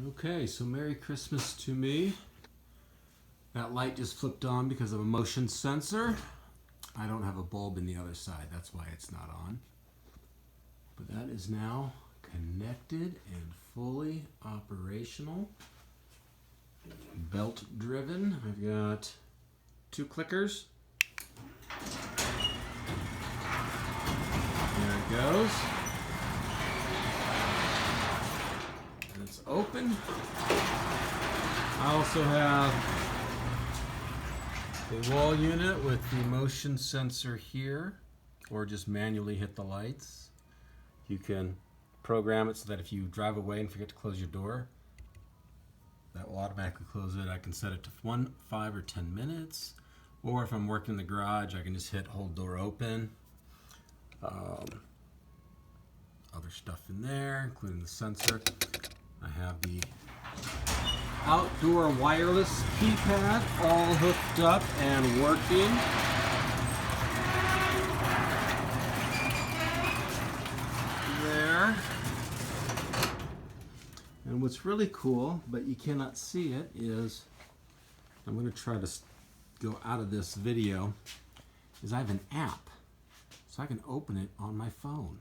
Okay, so Merry Christmas to me. That light just flipped on because of a motion sensor. I don't have a bulb in the other side, that's why it's not on. But that is now connected and fully operational. Belt driven. I've got 2 clickers. There it goes. And it's open. I also have the wall unit with the motion sensor here, or just manually hit the lights. You can program it so that if you drive away and forget to close your door, that will automatically close it. I can set it to 1, 5, or 10 minutes. Or if I'm working in the garage, I can just hit hold door open. Other stuff in there, including the sensor. I have the outdoor wireless keypad all hooked up and working. There. And what's really cool, but you cannot see it, is I'm going to try to go out of this video, is I have an app. So I can open it on my phone.